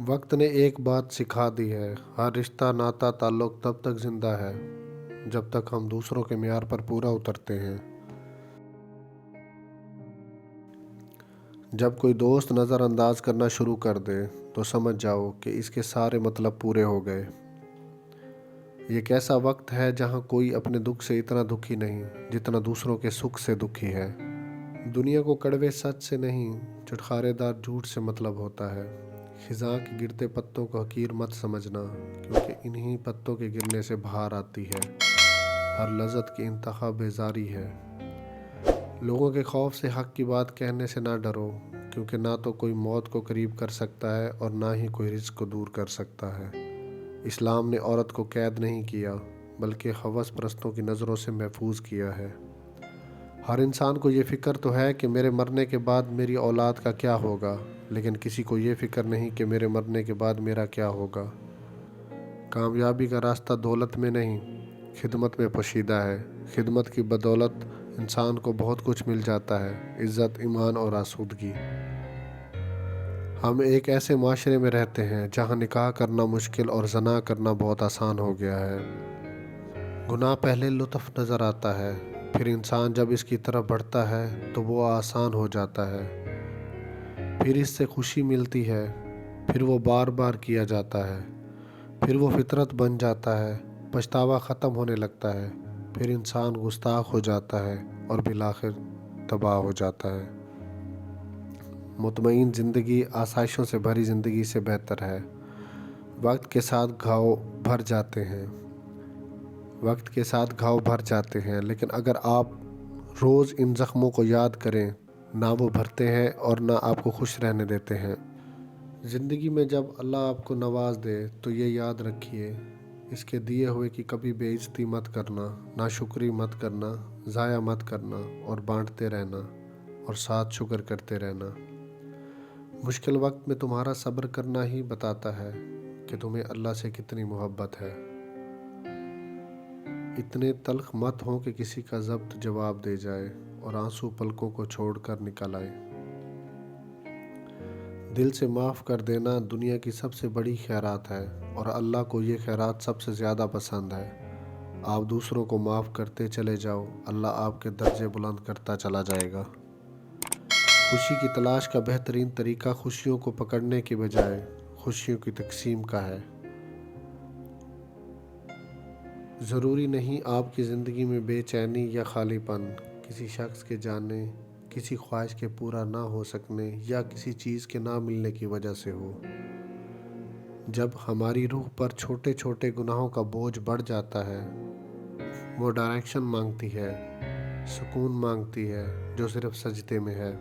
وقت نے ایک بات سکھا دی ہے، ہر رشتہ ناتا تعلق تب تک زندہ ہے جب تک ہم دوسروں کے معیار پر پورا اترتے ہیں۔ جب کوئی دوست نظر انداز کرنا شروع کر دے تو سمجھ جاؤ کہ اس کے سارے مطلب پورے ہو گئے۔ یہ ایک ایسا وقت ہے جہاں کوئی اپنے دکھ سے اتنا دکھی نہیں جتنا دوسروں کے سکھ سے دکھی ہے۔ دنیا کو کڑوے سچ سے نہیں، چٹخارے دار جھوٹ سے مطلب ہوتا ہے۔ خزاں کے گرتے پتوں کو حقیر مت سمجھنا، کیونکہ انہی پتوں کے گرنے سے بہار آتی ہے۔ ہر لذت کی انتہا بیزاری ہے۔ لوگوں کے خوف سے حق کی بات کہنے سے نہ ڈرو، کیونکہ نہ تو کوئی موت کو قریب کر سکتا ہے اور نہ ہی کوئی رزق کو دور کر سکتا ہے۔ اسلام نے عورت کو قید نہیں کیا، بلکہ ہوس پرستوں کی نظروں سے محفوظ کیا ہے۔ ہر انسان کو یہ فکر تو ہے کہ میرے مرنے کے بعد میری اولاد کا کیا ہوگا، لیکن کسی کو یہ فکر نہیں کہ میرے مرنے کے بعد میرا کیا ہوگا۔ کامیابی کا راستہ دولت میں نہیں، خدمت میں پوشیدہ ہے۔ خدمت کی بدولت انسان کو بہت کچھ مل جاتا ہے، عزت، ایمان اور آسودگی۔ ہم ایک ایسے معاشرے میں رہتے ہیں جہاں نکاح کرنا مشکل اور زنا کرنا بہت آسان ہو گیا ہے۔ گناہ پہلے لطف نظر آتا ہے، پھر انسان جب اس کی طرف بڑھتا ہے تو وہ آسان ہو جاتا ہے، پھر اس سے خوشی ملتی ہے، پھر وہ بار بار کیا جاتا ہے، پھر وہ فطرت بن جاتا ہے، پچھتاوا ختم ہونے لگتا ہے، پھر انسان گستاخ ہو جاتا ہے اور بالآخر تباہ ہو جاتا ہے۔ مطمئن زندگی آسائشوں سے بھری زندگی سے بہتر ہے۔ وقت کے ساتھ گھاؤ بھر جاتے ہیں، لیکن اگر آپ روز ان زخموں کو یاد کریں، نہ وہ بھرتے ہیں اور نہ آپ کو خوش رہنے دیتے ہیں۔ زندگی میں جب اللہ آپ کو نواز دے تو یہ یاد رکھیے، اس کے دیے ہوئے کی کبھی بے عزتی مت کرنا، ناشکری مت کرنا، ضائع مت کرنا، اور بانٹتے رہنا اور ساتھ شکر کرتے رہنا۔ مشکل وقت میں تمہارا صبر کرنا ہی بتاتا ہے کہ تمہیں اللہ سے کتنی محبت ہے۔ اتنے تلخ مت ہوں کہ کسی کا ضبط جواب دے جائے اور آنسو پلکوں کو چھوڑ کر نکل آئے۔ دل سے معاف کر دینا دنیا کی سب سے بڑی خیرات ہے، اور اللہ کو یہ خیرات سب سے زیادہ پسند ہے۔ آپ دوسروں کو معاف کرتے چلے جاؤ، اللہ آپ کے درجے بلند کرتا چلا جائے گا۔ خوشی کی تلاش کا بہترین طریقہ خوشیوں کو پکڑنے کے بجائے خوشیوں کی تقسیم کا ہے۔ ضروری نہیں آپ کی زندگی میں بے چینی یا خالی پن کسی شخص کے جانے، کسی خواہش کے پورا نہ ہو سکنے یا کسی چیز کے نہ ملنے کی وجہ سے ہو۔ جب ہماری روح پر چھوٹے چھوٹے گناہوں کا بوجھ بڑھ جاتا ہے، وہ ڈائریکشن مانگتی ہے، سکون مانگتی ہے جو صرف سجدے میں ہے۔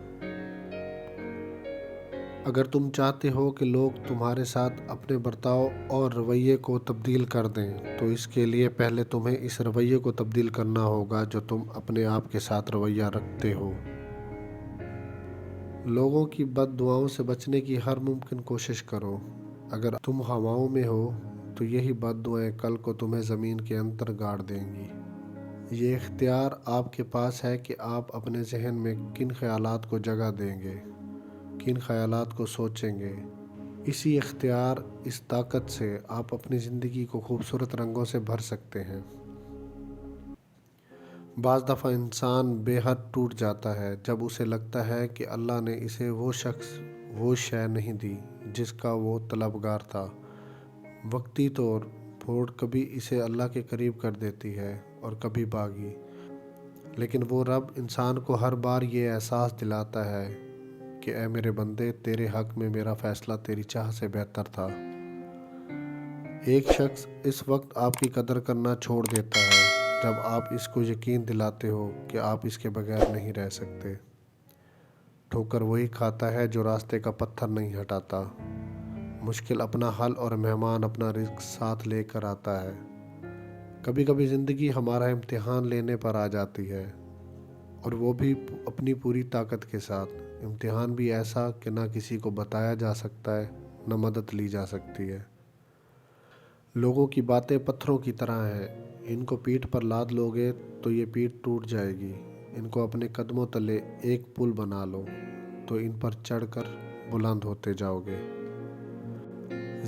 اگر تم چاہتے ہو کہ لوگ تمہارے ساتھ اپنے برتاؤ اور رویے کو تبدیل کر دیں تو اس کے لیے پہلے تمہیں اس رویے کو تبدیل کرنا ہوگا جو تم اپنے آپ کے ساتھ رویہ رکھتے ہو۔ لوگوں کی بد دعاؤں سے بچنے کی ہر ممکن کوشش کرو۔ اگر تم ہواؤں میں ہو تو یہی بد دعائیں کل کو تمہیں زمین کے اندر گاڑ دیں گی۔ یہ اختیار آپ کے پاس ہے کہ آپ اپنے ذہن میں کن خیالات کو جگہ دیں گے، کن خیالات کو سوچیں گے۔ اسی اختیار، اس طاقت سے آپ اپنی زندگی کو خوبصورت رنگوں سے بھر سکتے ہیں۔ بعض دفعہ انسان بے حد ٹوٹ جاتا ہے جب اسے لگتا ہے کہ اللہ نے اسے وہ شخص، وہ شے نہیں دی جس کا وہ طلبگار تھا۔ وقتی طور پھوٹ کبھی اسے اللہ کے قریب کر دیتی ہے اور کبھی باغی، لیکن وہ رب انسان کو ہر بار یہ احساس دلاتا ہے کہ اے میرے بندے، تیرے حق میں میرا فیصلہ تیری چاہ سے بہتر تھا۔ ایک شخص اس وقت آپ کی قدر کرنا چھوڑ دیتا ہے جب آپ اس کو یقین دلاتے ہو کہ آپ اس کے بغیر نہیں رہ سکتے۔ ٹھوکر وہی کھاتا ہے جو راستے کا پتھر نہیں ہٹاتا۔ مشکل اپنا حل اور مہمان اپنا رزق ساتھ لے کر آتا ہے۔ کبھی کبھی زندگی ہمارا امتحان لینے پر آ جاتی ہے، اور وہ بھی اپنی پوری طاقت کے ساتھ۔ امتحان بھی ایسا کہ نہ کسی کو بتایا جا سکتا ہے، نہ مدد لی جا سکتی ہے۔ لوگوں کی باتیں پتھروں کی طرح ہیں، ان کو پیٹھ پر لاد لو گے تو یہ پیٹھ ٹوٹ جائے گی۔ ان کو اپنے قدموں تلے ایک پل بنا لو تو ان پر چڑھ کر بلند ہوتے جاؤ گے۔